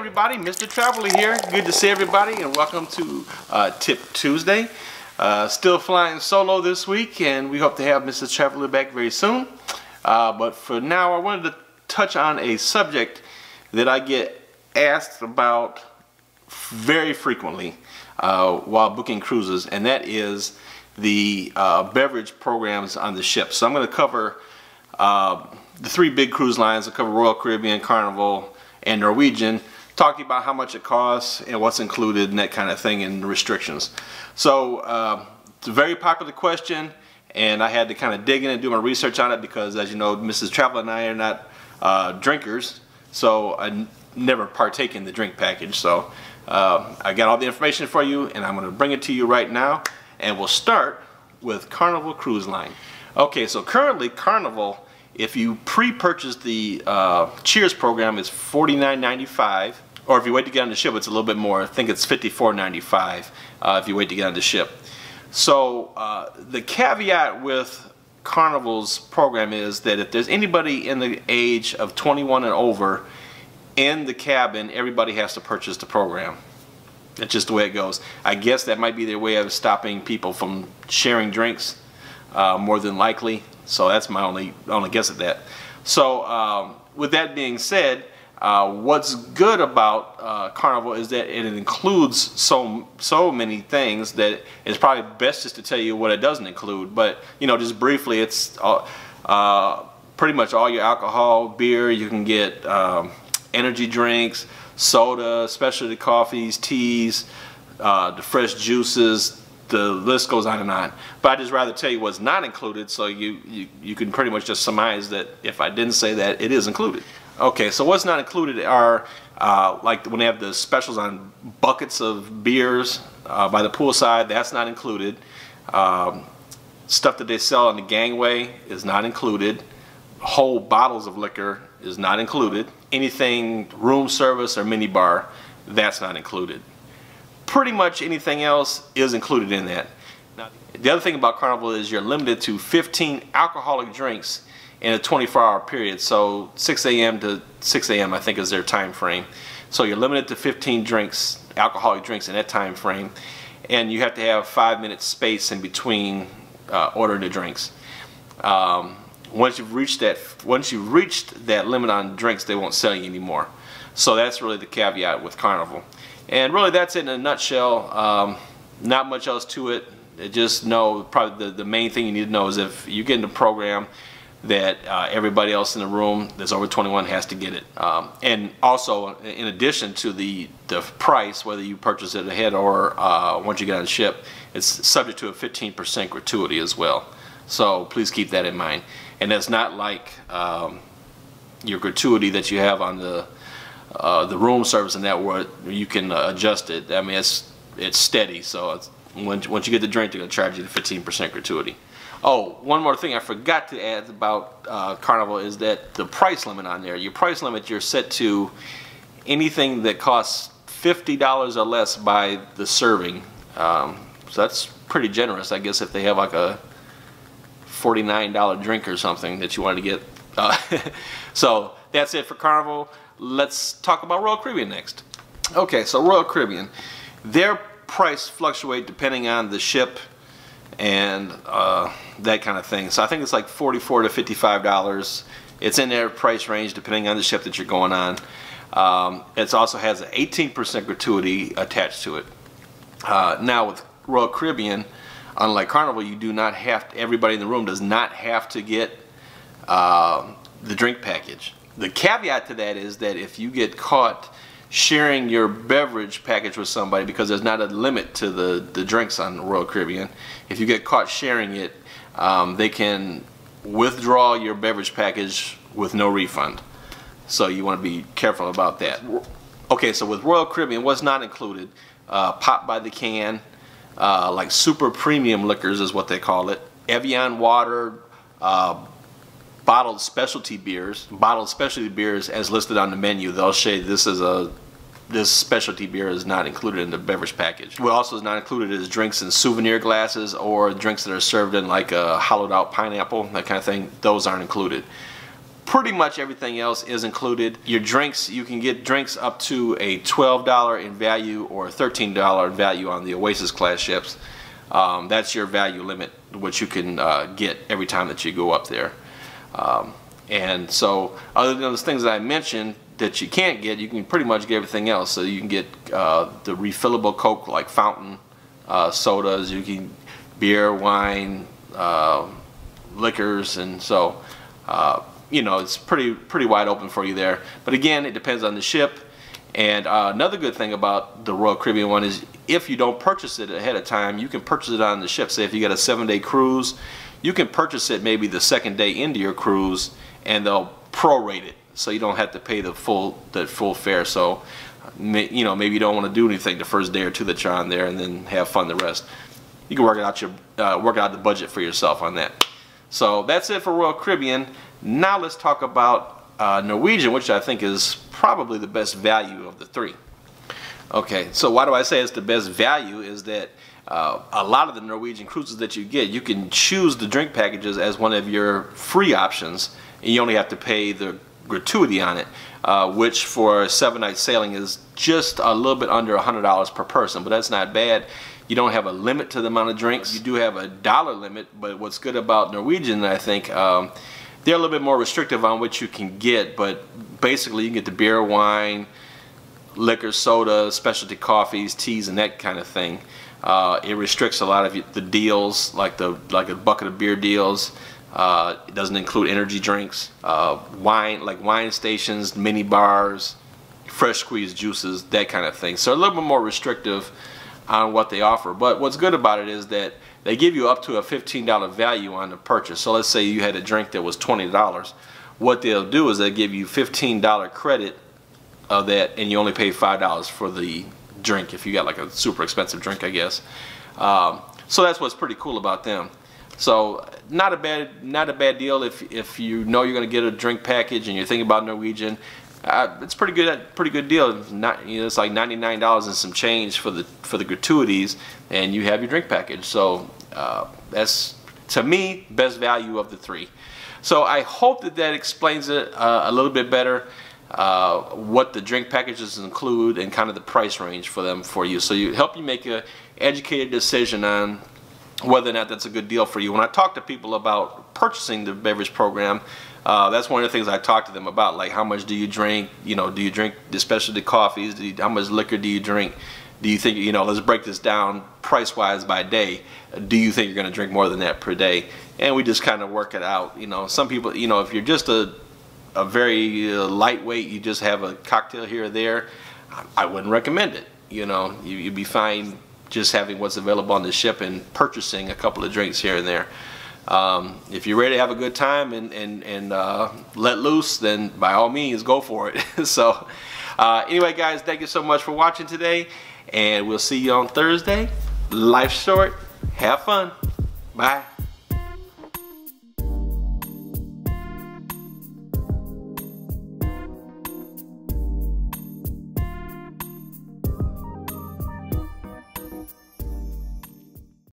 everybody, Mr. Traveler here. Good to see everybody and welcome to Tip Tuesday. Still flying solo this week and we hope to have Mrs. Traveler back very soon. But for now I wanted to touch on a subject that I get asked about very frequently while booking cruises, and that is the beverage programs on the ship. So I'm going to cover the three big cruise lines. I'll cover Royal Caribbean, Carnival, and Norwegian, talking about how much it costs and what's included and that kind of thing and restrictions. So it's a very popular question and I had to kind of dig in and do my research on it because, as you know, Mrs. Traveler and I are not drinkers, so I never partake in the drink package. So I got all the information for you and I'm going to bring it to you right now, and we'll start with Carnival Cruise Line. Okay, so currently Carnival, if you pre-purchase the Cheers program, it's $49.95, or if you wait to get on the ship, it's a little bit more. I think it's $54.95 if you wait to get on the ship. So the caveat with Carnival's program is that if there's anybody in the age of 21 and over in the cabin, everybody has to purchase the program. That's just the way it goes. I guess that might be their way of stopping people from sharing drinks, more than likely. So that's my only guess at that. So with that being said, what's good about Carnival is that it includes so many things that it's probably best just to tell you what it doesn't include. But you know, just briefly, it's pretty much all your alcohol, beer. You can get energy drinks, soda, specialty coffees, teas, the fresh juices. The list goes on and on, but I'd just rather tell you what's not included, so you can pretty much just surmise that if I didn't say that, it is included. Okay, so what's not included are like when they have the specials on buckets of beers by the poolside. That's not included. Stuff that they sell on the gangway is not included. Whole bottles of liquor is not included. Anything room service or mini bar, that's not included. Pretty much anything else is included in that. Now, the other thing about Carnival is you're limited to 15 alcoholic drinks in a 24-hour period. So 6 a.m. to 6 a.m. I think is their time frame. So you're limited to 15 drinks, alcoholic drinks in that time frame, and you have to have 5 minutes space in between ordering the drinks. Once you've reached that limit on drinks, they won't sell you anymore. So that's really the caveat with Carnival. And really that's it in a nutshell. Not much else to it. Just know, probably the main thing you need to know is if you get in the program, that everybody else in the room that's over 21 has to get it. And also, in addition to the price, whether you purchase it ahead or once you get on the ship, it's subject to a 15% gratuity as well. So please keep that in mind. And that's not like your gratuity that you have on the room service and that, where you can adjust it. I mean, it's steady, so once you get the drink, they're going to charge you the 15% gratuity. Oh, one more thing I forgot to add about Carnival is that the price limit on there, your price limit, you're set to anything that costs $50 or less by the serving. So that's pretty generous, I guess, if they have like a $49 drink or something that you want to get. So that's it for Carnival. Let's talk about Royal Caribbean next. Okay, so Royal Caribbean, their price fluctuate depending on the ship and that kind of thing. So I think it's like $44 to $55. It's in their price range depending on the ship that you're going on. It also has an 18% gratuity attached to it. Now with Royal Caribbean, unlike Carnival, you do not have to, everybody in the room does not have to get the drink package. The caveat to that is that if you get caught sharing your beverage package with somebody, because there's not a limit to the drinks on Royal Caribbean, if you get caught sharing it, they can withdraw your beverage package with no refund. So you want to be careful about that. Okay, so with Royal Caribbean, what's not included? Pop by the can, like super premium liquors is what they call it. Evian water, bottled specialty beers. Bottled specialty beers, as listed on the menu, they'll say this specialty beer is not included in the beverage package. What also is not included is drinks in souvenir glasses or drinks that are served in like a hollowed out pineapple, that kind of thing. Those aren't included. pretty much everything else is included. Your drinks, you can get drinks up to a $12 in value or $13 in value on the Oasis class ships. That's your value limit, which you can get every time that you go up there. And so other than those things that I mentioned that you can't get, you can pretty much get everything else. So you can get the refillable Coke like fountain sodas, you can beer, wine, liquors, and so you know, it's pretty wide open for you there. But again, it depends on the ship. And another good thing about the Royal Caribbean one is if you don't purchase it ahead of time, you can purchase it on the ship. Say if you got a 7-day cruise, you can purchase it maybe the second day into your cruise, and they'll prorate it, so you don't have to pay the full fare. So you know, maybe you don't want to do anything the first day or two that you're on there, and then have fun the rest. You can work out the budget for yourself on that. So that's it for Royal Caribbean. Now let's talk about Norwegian, which I think is probably the best value of the three. Okay, so why do I say it's the best value is that a lot of the Norwegian cruises that you get, you can choose the drink packages as one of your free options, and you only have to pay the gratuity on it, which for 7-night sailing is just a little bit under $100 per person, but that's not bad. You don't have a limit to the amount of drinks. You do have a dollar limit, but what's good about Norwegian, I think, they're a little bit more restrictive on what you can get, but basically you can get the beer, wine, liquor, soda, specialty coffees, teas, and that kind of thing. It restricts a lot of the deals, like a bucket of beer deals. It doesn't include energy drinks, wine stations, mini bars, fresh squeezed juices, that kind of thing. So a little bit more restrictive on what they offer. But what's good about it is that they give you up to a $15 value on the purchase. So let's say you had a drink that was $20. What they'll do is they'll give you $15 credit of that, and you only pay $5 for the drink if you got like a super expensive drink, I guess. So that's what's pretty cool about them. So not a bad deal if you know you're going to get a drink package and you're thinking about Norwegian. It's pretty good deal. It's like $99 and some change for the gratuities, and you have your drink package. So that's, to me, best value of the three. So I hope that explains it a little bit better, what the drink packages include and kind of the price range for them for you. So you help you make an educated decision on whether or not that's a good deal for you. When I talk to people about purchasing the beverage program, that's one of the things I talk to them about, like how much do you drink, you know, do you drink the specialty coffees, how much liquor do you drink, do you think, you know, let's break this down price wise by day, do you think you're going to drink more than that per day, and we just kind of work it out. You know, some people, you know, if you're just a very lightweight, you just have a cocktail here or there, I wouldn't recommend it. You know, you'd be fine just having what's available on the ship and purchasing a couple of drinks here and there. If you're ready to have a good time and let loose, then by all means go for it. So anyway guys, thank you so much for watching today, and we'll see you on Thursday. Life's short, have fun, bye.